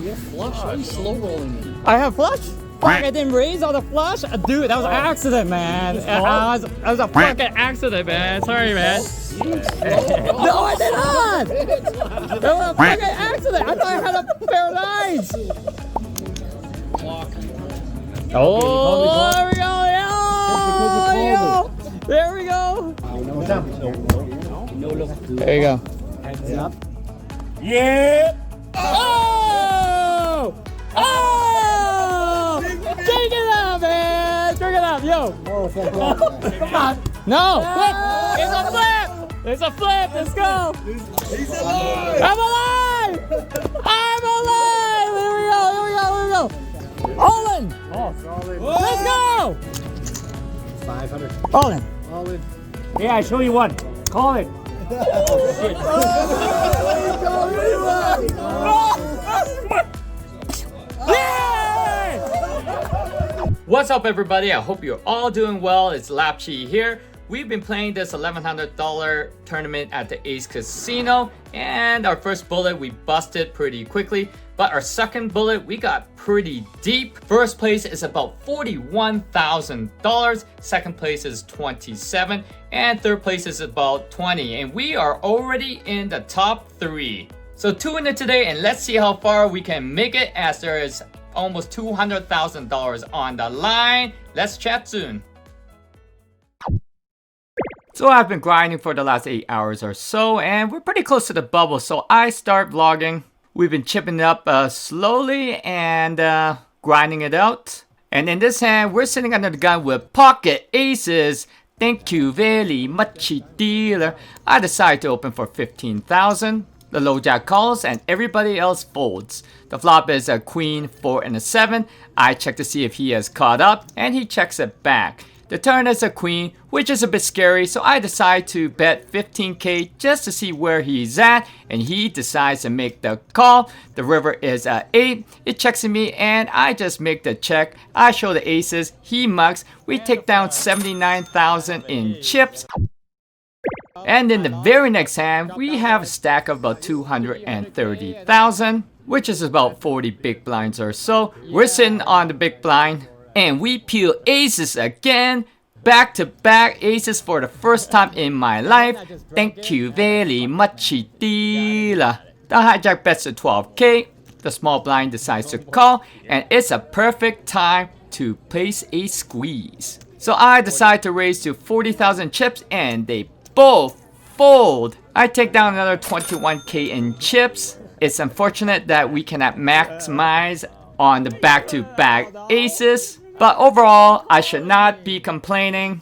you have flush. Why are you slow rolling it? I have flush? Fuck, I didn't raise all the flush? Dude, that was an accident, man. That was a fucking accident, man. Sorry, man. No, I did not! That was a fucking accident. I thought I had a pair of nines. Oh, there we go. There we go. There you go. Heads up. Yeah. Oh! Oh! Drink it up, man! Drink it up, yo! Come on! No! Flip! It's a flip! It's a flip! Let's go! He's alive! I'm alive! I'm alive! Here we go! Here we go! Here we go! All in! Oh, solid. Let's go! 500. All in! All in. Yeah, I show you one. Call it. What's up, everybody? I hope you're all doing well. It's LapChi here. We've been playing this $1,100 tournament at the Ace Casino, and our first bullet we busted pretty quickly, but our second bullet we got pretty deep. First place is about $41,000, second place is $27,000, and third place is about $20,000, and we are already in the top 3. So tune in today and let's see how far we can make it, as there is almost $200,000 on the line. Let's chat soon. So I've been grinding for the last 8 hours or so, and we're pretty close to the bubble, so I start vlogging. We've been chipping up slowly and grinding it out. And in this hand, we're sitting under the gun with pocket aces. Thank you very much, dealer. I decide to open for 15,000. The low jack calls and everybody else folds. The flop is a queen, 4, and a 7. I check to see if he has caught up, and he checks it back. The turn is a queen, which is a bit scary, so I decide to bet 15k just to see where he's at, and he decides to make the call. The river is a 8. It checks me, and I just make the check. I show the aces, he mucks. We take down 79,000 in chips. And in the very next hand, we have a stack of about 230,000, which is about 40 big blinds or so. We're sitting on the big blind, and we peel aces again. Back to back aces for the first time in my life. Thank you very much, dealer. The hijack bets to 12k. The small blind decides to call, and it's a perfect time to place a squeeze. So I decide to raise to 40,000 chips, and they both fold. I take down another 21k in chips. It's unfortunate that we cannot maximize on the back-to-back aces, but overall I should not be complaining.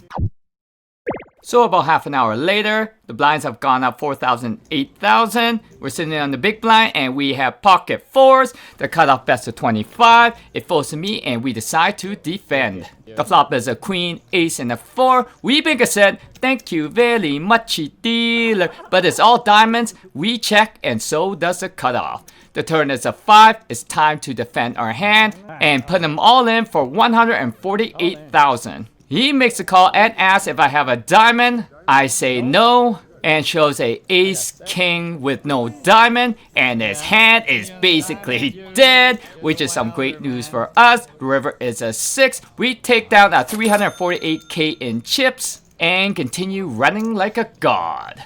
So about half an hour later, the blinds have gone up 4,000, 8,000. We're sitting on the big blind, and we have pocket 4s. The cutoff bets to 25. It folds to me, and we decide to defend. The flop is a queen, ace, and a 4. We make a set. Thank you very much, dealer. But it's all diamonds. We check, and so does the cutoff. The turn is a 5. It's time to defend our hand and put them all in for 148,000. He makes a call and asks if I have a diamond. I say no, and shows a ace king with no diamond, and his hand is basically dead, which is some great news for us. The river is a 6. We take down a 348k in chips and continue running like a god.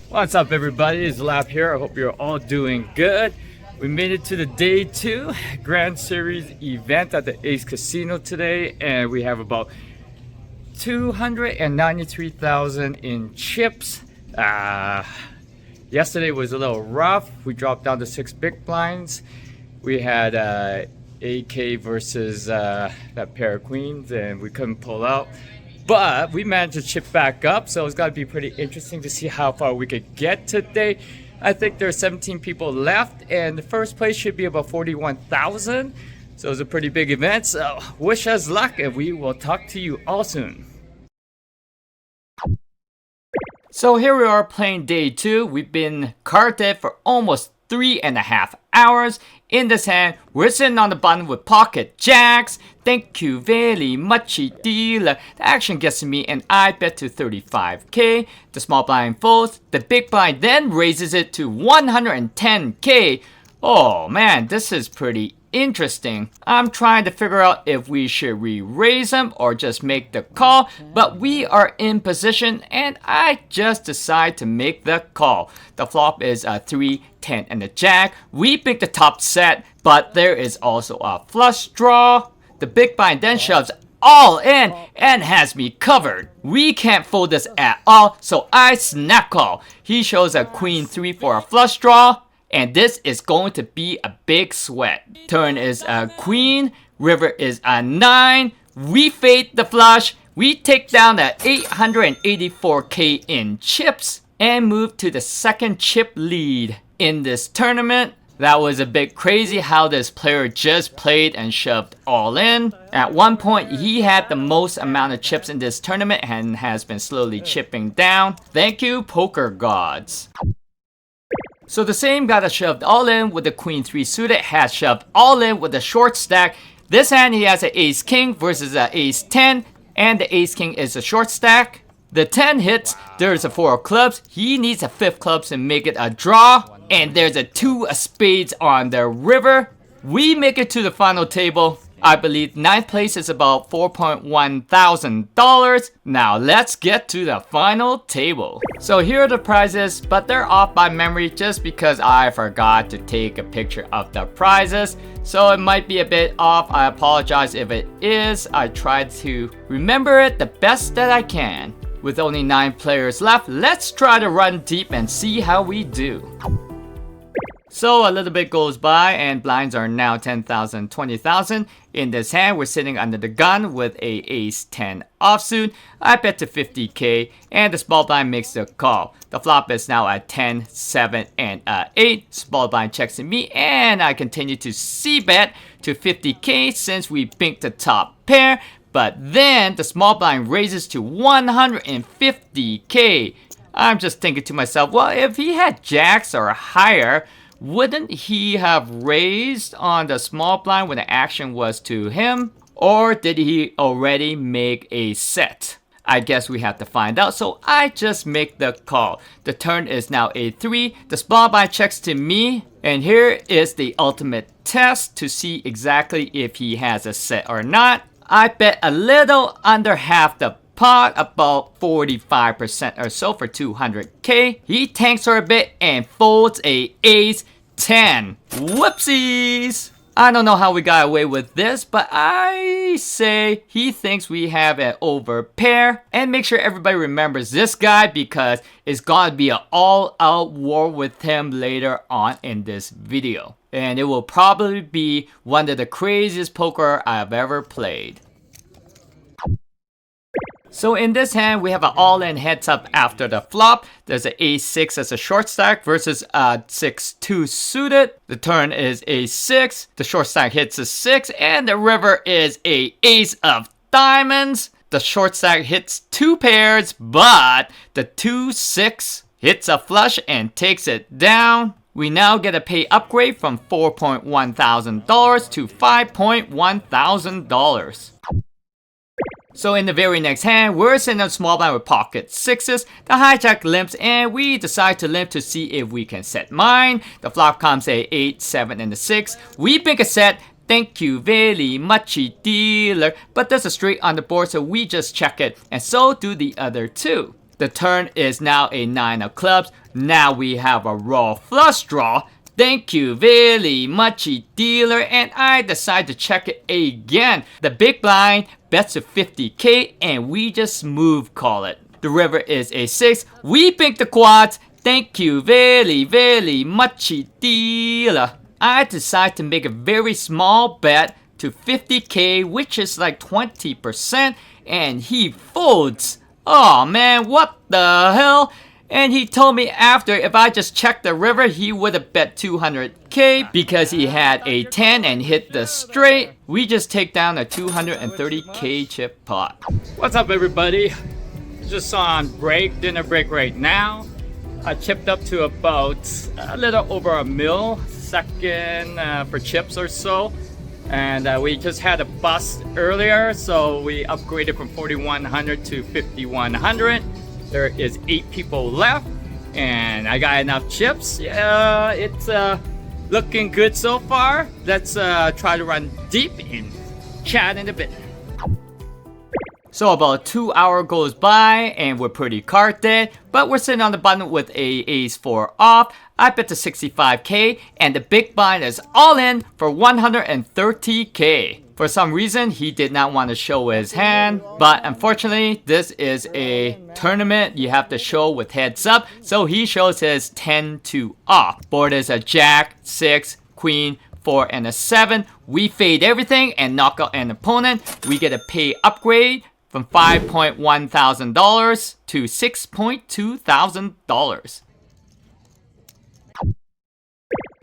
What's up, everybody? It's Lap here. I hope you're all doing good. We made it to the day 2 Grand Series event at the Ace Casino today, and we have about 293,000 in chips. Yesterday was a little rough. We dropped down to 6 big blinds. We had AK versus that pair of queens, and we couldn't pull out. But we managed to chip back up, so it's got to be pretty interesting to see how far we could get today. I think there are 17 people left, and the first place should be about 41,000. So it's a pretty big event, so wish us luck, and we will talk to you all soon. So here we are playing day 2. We've been carded for almost 3.5 hours. In this hand, we're sitting on the bottom with pocket jacks. Thank you very much, dealer. The action gets to me, and I bet to 35k. The small blind folds. The big blind then raises it to 110k. Oh man, this is pretty interesting. I'm trying to figure out if we should re-raise him or just make the call, but we are in position and I just decide to make the call. The flop is a 3, 10, and a jack. We pick the top set, but there is also a flush draw. The big blind then shoves all in and has me covered. We can't fold this at all, so I snap call. He shows a queen 3 for a flush draw, and this is going to be a big sweat. Turn is a queen, river is a 9. We fade the flush. We take down the 884k in chips and move to the second chip lead in this tournament. That was a bit crazy how this player just played and shoved all in. At one point, he had the most amount of chips in this tournament and has been slowly chipping down. Thank you, poker gods. So the same guy that shoved all in with the queen 3 suited has shoved all in with a short stack. This hand he has an ace king versus an ace 10, and the ace king is a short stack. The 10 hits, there's a 4 of clubs, he needs a 5th clubs to make it a draw. And there's a 2 of spades on the river. We make it to the final table. I believe 9th place is about $4,100. Now let's get to the final table. So here are the prizes, but they're off by memory just because I forgot to take a picture of the prizes. So it might be a bit off. I apologize if it is. I tried to remember it the best that I can. With only 9 players left, let's try to run deep and see how we do. So a little bit goes by and blinds are now 10,000, 20,000. In this hand, we're sitting under the gun with a ace 10 offsuit. I bet to 50k and the small blind makes the call. The flop is now at 10, 7, and 8. Small blind checks in me and I continue to c-bet to 50k since we binked the top pair. But then the small blind raises to 150k. I'm just thinking to myself, well, if he had jacks or higher, wouldn't he have raised on the small blind when the action was to him? Or did he already make a set? I guess we have to find out, so I just make the call. The turn is now a 3. The small blind checks to me. And here is the ultimate test to see exactly if he has a set or not. I bet a little under half the pot, about 45% or so for 200k. He tanks for a bit and folds a ace 10. Whoopsies! I don't know how we got away with this, but I say he thinks we have an over pair. And make sure everybody remembers this guy because it's gonna be an all-out war with him later on in this video. And it will probably be one of the craziest poker I've ever played. So in this hand, we have an all-in heads up after the flop. There's an ace-6 as a short stack versus a 6-2 suited. The turn is ace-6. The short stack hits a 6 and the river is a ace of diamonds. The short stack hits 2 pairs, but the 2-6 hits a flush and takes it down. We now get a pay upgrade from $4,100 to $5,100. So in the very next hand, we're sitting on small blind with pocket 6s. The hijack limps and we decide to limp to see if we can set mine. The flop comes a 8, 7, and a 6. We pick a set. Thank you very much, dealer. But there's a straight on the board, so we just check it. And so do the other 2. The turn is now a 9 of clubs. Now we have a raw flush draw. Thank you very much, dealer, and I decide to check it again. The big blind bets to 50k and we just smooth call it. The river is a 6. We pick the quads. Thank you very much, dealer. I decide to make a very small bet to 50k, which is like 20%, and he folds. Oh man, what the hell? And he told me after if I just checked the river, he would have bet 200k because he had a 10 and hit the straight. We just take down a 230k chip pot. What's up, everybody? Just on break, dinner break right now. I chipped up to about a little over a millisecond for chips or so. And we just had a bust earlier, so we upgraded from 4,100 to 5,100. There is 8 people left, and I got enough chips. It's Looking good so far. Let's try to run deep and chat in a bit. So about 2 hours goes by and we're pretty card dead, but we're sitting on the button with a ace 4 off. I bet to 65k and the big blind is all in for 130k. For some reason, he did not want to show his hand, but unfortunately, this is a tournament. You have to show with heads up, so he shows his 10-2 off. Board is a jack, 6, queen, 4, and a 7. We fade everything and knock out an opponent. We get a pay upgrade from $5.1 thousand to $6.2 thousand.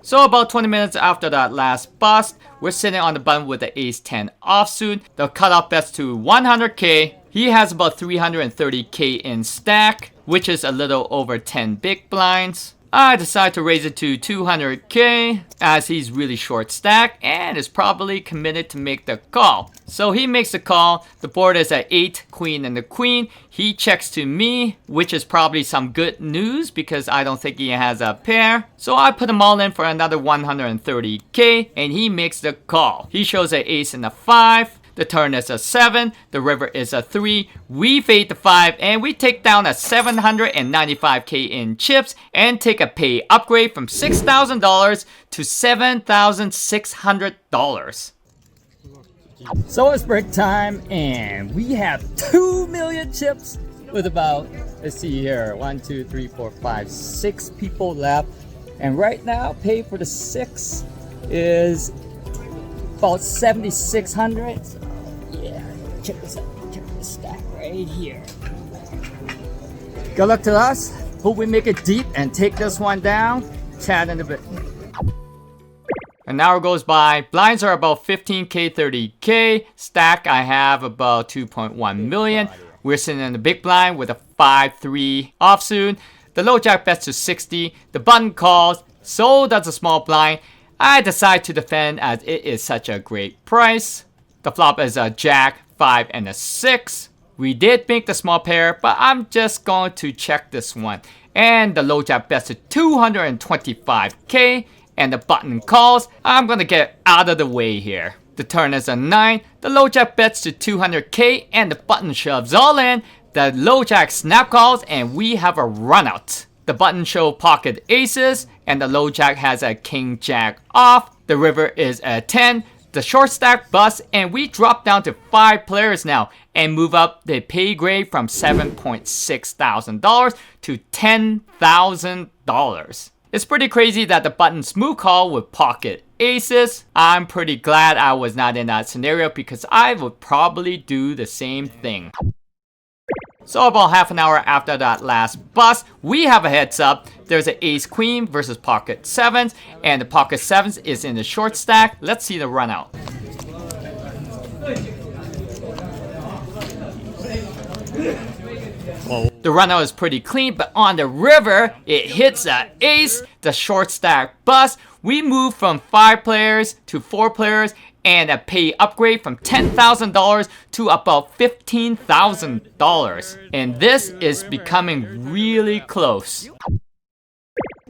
So about 20 minutes after that last bust, we're sitting on the button with the ace 10 offsuit. The cutoff bets to 100k. He has about 330k in stack, which is a little over 10 big blinds. I decide to raise it to 200k as he's really short stack and is probably committed to make the call. So he makes the call. The board is at 8, queen and the queen. He checks to me, which is probably some good news because I don't think he has a pair. So I put him all in for another 130k and he makes the call. He shows an ace and a 5. The turn is a 7, the river is a 3, we fade the 5, and we take down a 795k in chips and take a pay upgrade from $6,000 to $7,600. So it's break time, and we have 2 million chips with about, let's see here, 1, 2, 3, 4, 5, 6 people left. And right now, pay for the 6 is about 7,600. Yeah, check this out. Check this stack right here. Good luck to us. Hope we make it deep and take this one down. Chat in a bit. An hour goes by. Blinds are about 15k, 30k. Stack I have about 2.1 million. We're sitting in the big blind with a 5-3 offsuit. The low jack bets to 60. The button calls. So does the small blind. I decide to defend as it is such a great price. The flop is a jack, 5, and a 6. We did make the small pair, but I'm just going to check this one. And the low jack bets to 225k. And the button calls. I'm going to get out of the way here. The turn is a 9. The low jack bets to 200k. And the button shoves all in. The low jack snap calls. And we have a run out. The button show pocket aces, and the low jack has a king jack off. The river is a 10. The short stack busts, and we drop down to 5 players now and move up the pay grade from $7.6 thousand to $10,000. It's pretty crazy that the button smooth call with pocket aces. I'm pretty glad I was not in that scenario because I would probably do the same thing. So about half an hour after that last bust, we have a heads up. There's an ace queen versus pocket 7s, and the pocket 7s is in the short stack. Let's see the run out. The run out is pretty clean, but on the river, it hits an ace. The short stack bust. We move from 5 players to 4 players, and a pay upgrade from $10,000 to about $15,000. And this is becoming really close.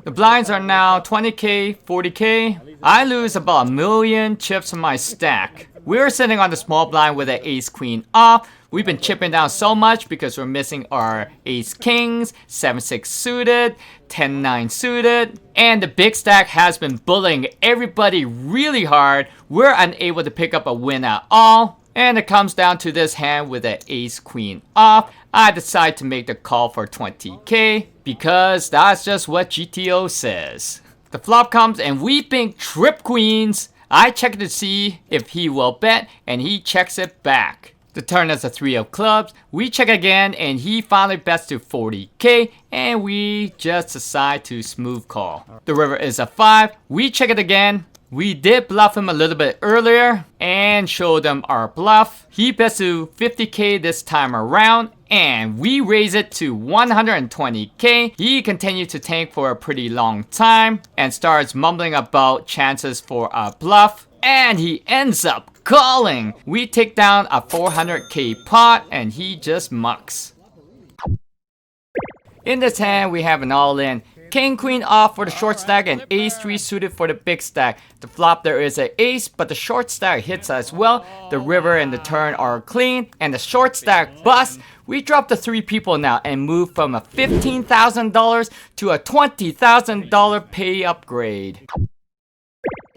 The blinds are now 20k, 40k. I lose about 1 million chips in my stack. We're sitting on the small blind with an ace queen off. We've been chipping down so much because we're missing our ace kings, 7-6 suited, 10-9 suited, and the big stack has been bullying everybody really hard. We're unable to pick up a win at all, and it comes down to this hand with an ace queen off. I decide to make the call for 20k because that's just what GTO says. The flop comes and we think trip queens. I check to see if he will bet, and he checks it back. The turn is a 3 of clubs. We check again, and he finally bets to 40k, and we just decide to smooth call. The river is a 5. We check it again. We did bluff him a little bit earlier and showed him our bluff. He bets to 50k this time around, and we raise it to 120k. He continued to tank for a pretty long time and starts mumbling about chances for a bluff, and he ends up calling. We take down a 400k pot, and he just mucks. In this hand, we have an all-in king queen off for the short stack and ace 3 suited for the big stack. The flop there is an ace, but the short stack hits as well. The river and the turn are clean, and the short stack busts. We drop the 3 people now and move from a $15,000 to a $20,000 pay upgrade.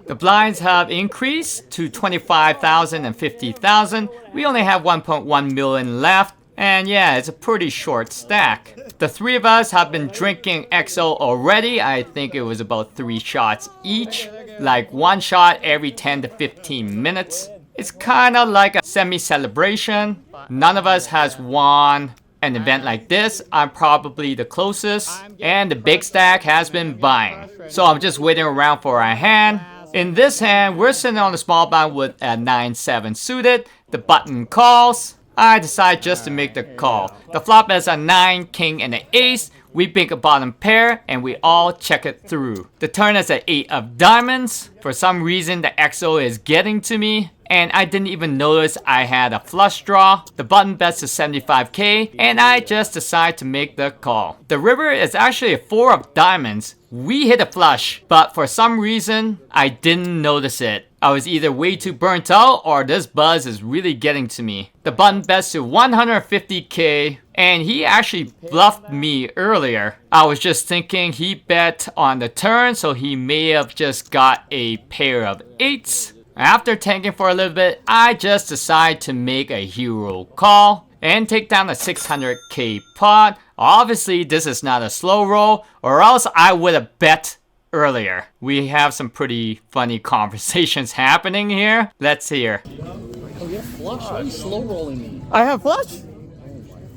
The blinds have increased to 25,000 and 50,000. We only have 1.1 million left. And yeah, it's a pretty short stack. The 3 of us have been drinking XO already. I think it was about 3 shots each. Like 1 shot every 10 to 15 minutes. It's kind of like a semi-celebration. None of us has won an event like this. I'm probably the closest. And the big stack has been buying. So I'm just waiting around for a hand. In this hand, we're sitting on the small blind with a 9-7 suited. The button calls. I decide just to make the call. The flop is a 9, king, and an ace. We pick a bottom pair, and we all check it through. The turn is an 8 of diamonds. For some reason, the XO is getting to me, and I didn't even notice I had a flush draw. The button bets to 75k, and I just decide to make the call. The river is actually a 4 of diamonds. We hit a flush, but for some reason, I didn't notice it. I was either way too burnt out or this buzz is really getting to me. The button bets to 150k, and he actually bluffed me earlier. I was just thinking he bet on the turn, so he may have just got a pair of 8s. After tanking for a little bit, I just decide to make a hero call and take down a 600k pot. Obviously, this is not a slow roll, or else I would have bet earlier. We have some pretty funny conversations happening here. Let's hear. Oh, you have flush? Why are you slow rolling me? I have flush?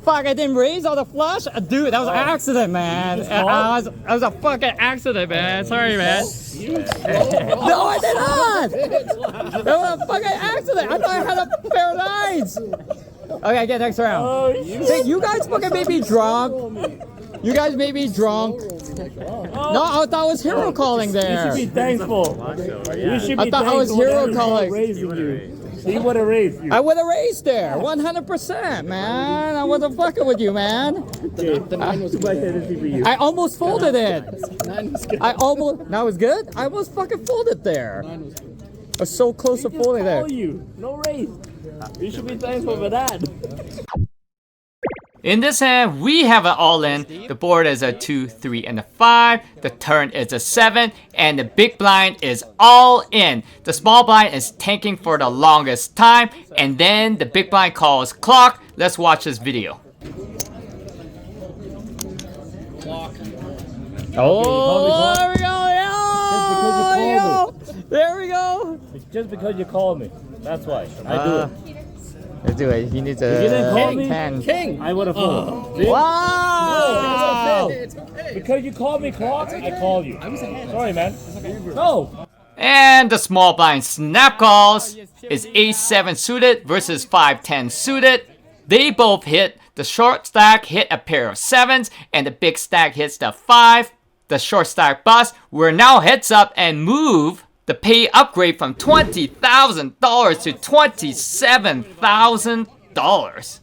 Fuck, I didn't raise all the flush? Dude, that was an accident, man. That was a fucking accident, man. Sorry, man. No, I did not! That was a fucking accident! I thought I had a pair of 9s! Okay, I get next round. Hey, you guys fucking made me drunk. You guys made me drunk. No, I thought I was hero calling there. You should be thankful. You should be I thought I was hero calling. Raising you. He would have raised you. I would have raised there, 100%, man. I wasn't fucking with you, man. The 9 was too much Hennessy for you. I almost folded it. 9 was good. I almost. That was good. I almost fucking folded there. 9 was good. I was so close to folding there. Call you. No raise. You should be thankful for that. In this hand, we have an all-in. The board is a 2, 3, and a 5. The turn is a 7, and the big blind is all in. The small blind is tanking for the longest time, and then the big blind calls clock. Let's watch this video. Clock. Oh, there we go. Yeah. There we go. It's just because you called me. That's why. I do it. Let's do it. He needs a If you didn't call me, 10. King! I would have folded. See? Wow. It's okay. Because you called me clock, I call you. Sorry, man. No. And the small blind snap calls is ace 7 suited versus 5-10 suited. They both hit. The short stack hit a pair of 7s, and the big stack hits the 5. The short stack bust. We're now heads up and move the pay upgrade from $20,000 to $27,000.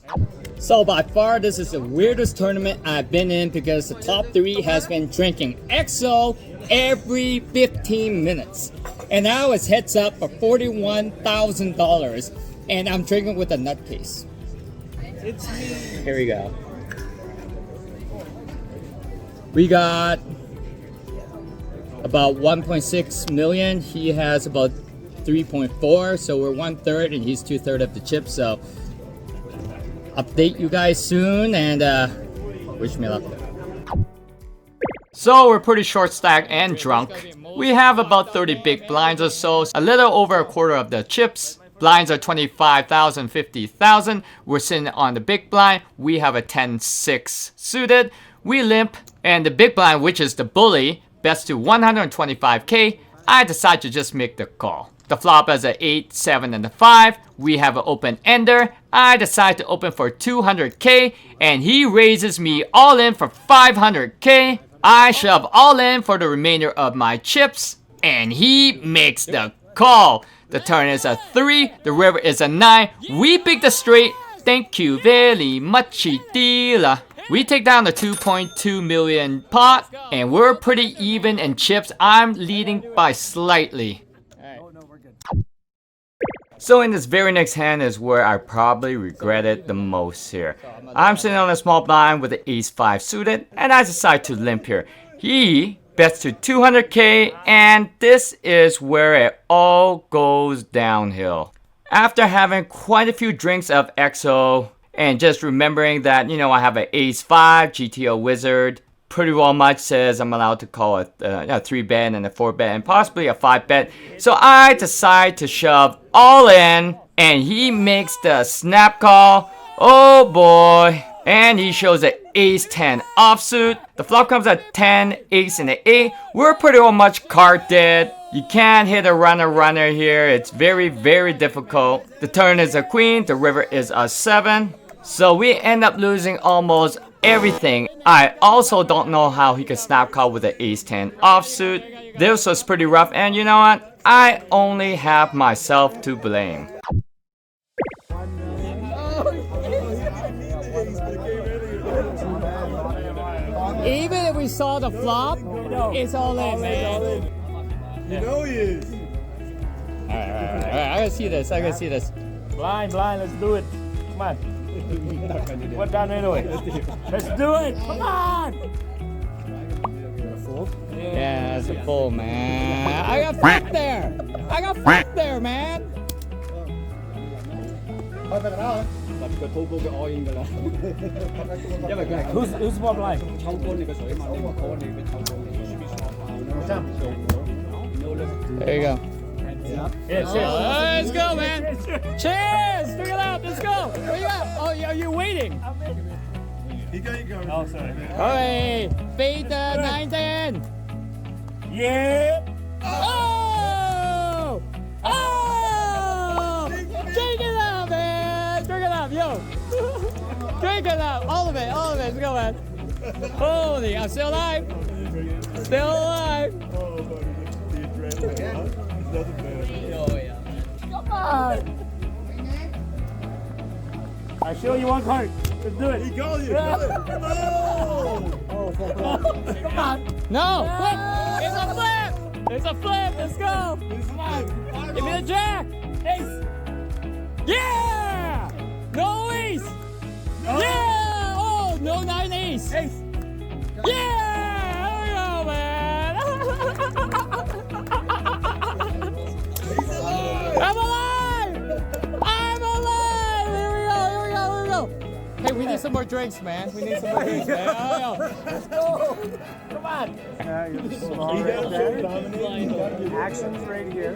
So by far, this is the weirdest tournament I've been in because the top 3 has been drinking XO every 15 minutes. And now it's heads up for $41,000, and I'm drinking with a nutcase. It's me. Here we go. We got about 1.6 million. He has about 3.4, so we're 1/3 and he's 2/3 of the chips. So update you guys soon, and wish me luck. So we're pretty short stacked and drunk. We have about 30 big blinds or so, a little over a quarter of the chips. Blinds are 25,000, 50,000. We're sitting on the big blind. We have a 10-6 suited. We limp, and the big blind, which is the bully, bets to 125k. I decide to just make the call. The flop is an 8, 7, and a 5. We have an open ender. I decide to open for 200k, and he raises me all in for 500k. I shove all in for the remainder of my chips, and he makes the call. The turn is a 3. The river is a 9. We pick the straight. Thank you very much, dealer. We take down the 2.2 million pot, and we're pretty even in chips. I'm leading by slightly. So in this very next hand is where I probably regret it the most here. I'm sitting on a small blind with the ace-5 suited, and I decide to limp here. He bets to 200k, and this is where it all goes downhill. After having quite a few drinks of XO, and just remembering that, you know, I have an ace-5, GTO wizard, pretty well much says I'm allowed to call it a 3-bet and a 4-bet and possibly a 5-bet. So I decide to shove all in, and he makes the snap call. Oh boy. And he shows an ace-10 offsuit. The flop comes at 10, ace and an 8. We're pretty well much card dead. You can't hit a runner here. It's very, very difficult. The turn is a queen. The river is a 7. So we end up losing almost everything. I also don't know how he could snap call with an ace-10 offsuit. This was pretty rough, and you know what? I only have myself to blame. Even if we saw the flop, it's all in, man. You know he is. Alright, I gotta see this, Blind, let's do it. Come on. What down anyway? Let's do it. Come on. Yeah, that's a full, man. I got fucked there, man. Who's more blind? There you go. Yes. Let's go, man. Cheers. Drink it up. Let's go. What you got? Oh, are you waiting? Oh, sorry. Hey, fade 9-10. Yeah. Oh! Oh! Drink it up, man. Drink it up, yo. Drink it up. All of it. Let's go, man. Holy, I'm still alive. Come on. I show you one card. Let's do it. He called you. Come on. No, flip. It's a flip. Let's go. Come on. Give me the jack. Ace. Yeah. No ace. Yeah. Oh, no 9 ace. Ace. Yeah. There we go, man. I'm alive. Here we go. Hey, we need some more drinks, man. Let's go. Come on. Actions right here.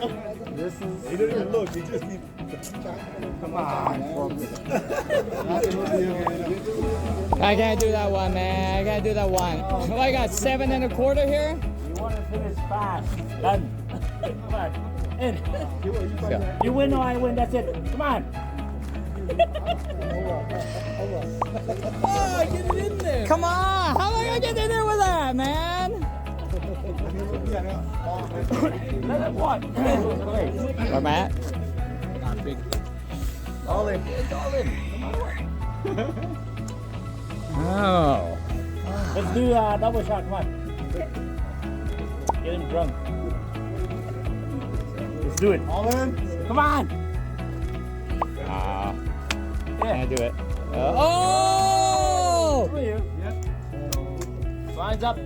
This is. He didn't even look. He just keeps. Come on. I can't do that one, man. I can't do that one. Oh, I got 7 1/4 here. You want to finish fast. Done. Come on. In. You win or I win. That's it. Come on. Oh, get it in there. Come on. How am I going to get in there with that, man? Let it walk. Where am I at? All in. Oh. Let's do a double shot. Come on. Get him drunk. Let's do it. All in. Come on. Can't do it. Oh! Over here. Lines up.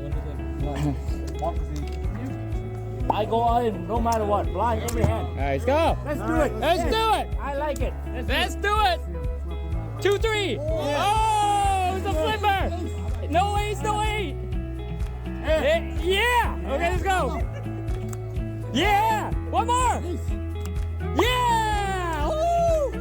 I go all in no matter what. Blind every hand. All right, let's go. Let's do it. Let's do it. I like it. Let's do it. 2-3. Oh, it's a flipper. No ace, no 8. Yeah. Okay, let's go. Yeah. One more. Yeah. Woo.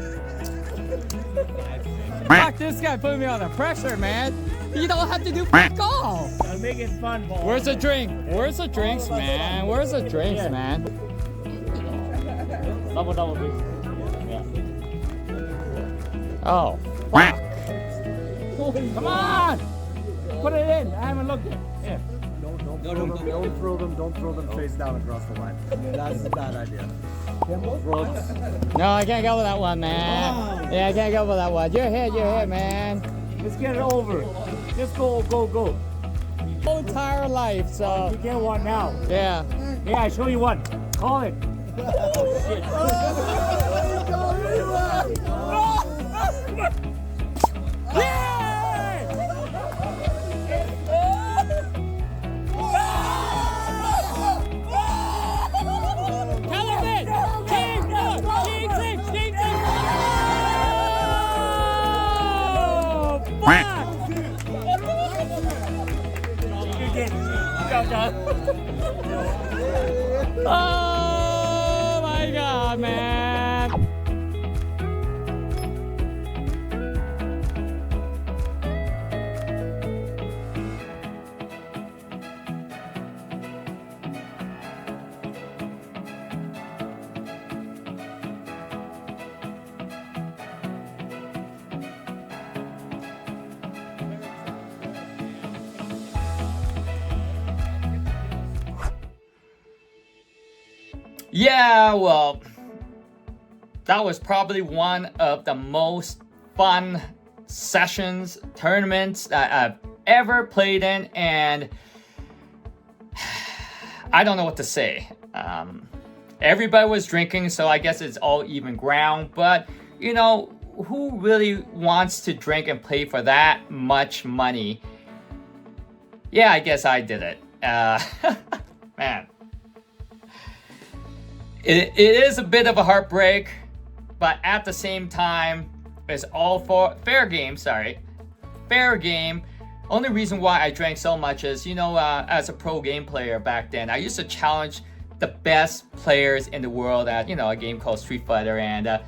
Fuck, this guy put me under pressure, man. You don't have to do fuck all. I'll make it fun, boy. Where's the drink? Where's the drinks, man? Where's the drinks, man? Double, please. Yeah. Oh, fuck. Come on! Put it in. I haven't looked yet. Yeah. Don't throw them face down across the line. That's a bad idea. No, I can't go with that one, man. Yeah, I can't go with that one. You're hit, man. Let's get it over. Just go. Whole entire life, so You get one now. yeah. Yeah, I show you one. Call it. Oh my god, man. Yeah, well, that was probably one of the most fun sessions, tournaments that I've ever played in, and I don't know what to say. Everybody was drinking, so I guess it's all even ground, but you know, who really wants to drink and play for that much money? Yeah, I guess I did it. Man. It is a bit of a heartbreak, but at the same time, it's all for fair game. Fair game. Only reason why I drank so much is, you know, as a pro game player back then, I used to challenge the best players in the world at, you know, a game called Street Fighter, and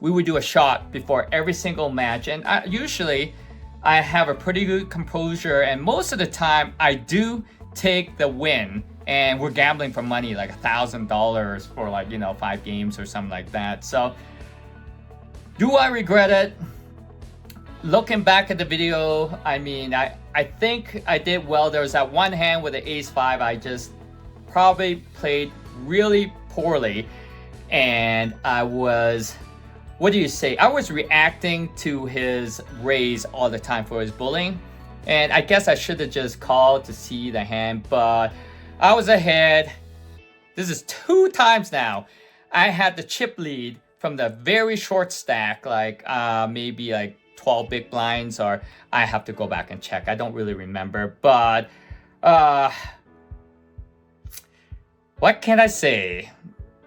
we would do a shot before every single match, and usually I have a pretty good composure, and most of the time I do take the win. And we're gambling for money, like $1,000 for, like, you know, 5 games or something like that. So, do I regret it? Looking back at the video, I mean, I think I did well. There was that one hand with the ace-5. I just probably played really poorly. And I was, what do you say? I was reacting to his raise all the time for his bullying. And I guess I should have just called to see the hand, but I was ahead. This is 2 times now. I had the chip lead from the very short stack, like maybe like 12 big blinds, or I have to go back and check. I don't really remember, but what can I say?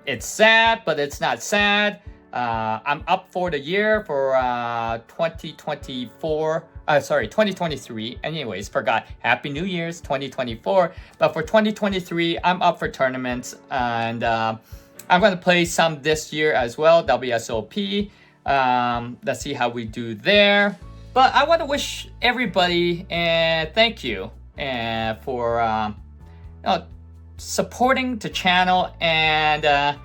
It's sad, but it's not sad. I'm up for the year for 2023. Anyways, forgot. Happy New Year's 2024. But for 2023, I'm up for tournaments, and I'm going to play some this year as well, WSOP. Let's see how we do there. But I want to wish everybody and thank you for you know, supporting the channel and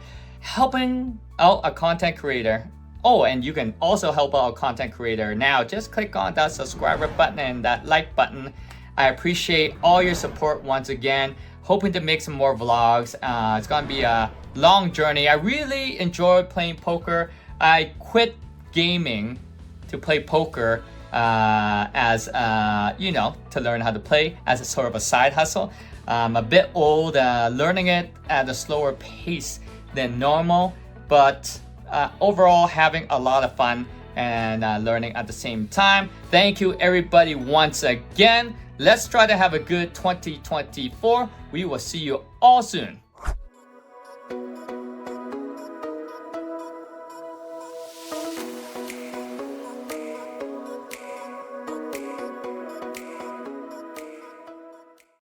helping out a content creator. Oh, and you can also help out a content creator now. Just click on that subscriber button and that like button. I appreciate all your support once again. Hoping to make some more vlogs. It's gonna be a long journey. I really enjoy playing poker. I quit gaming to play poker as you know, to learn how to play as a sort of a side hustle. I'm a bit old, learning it at a slower pace than normal, but overall having a lot of fun and learning at the same time. Thank you everybody once again. Let's try to have a good 2024. We will see you all soon.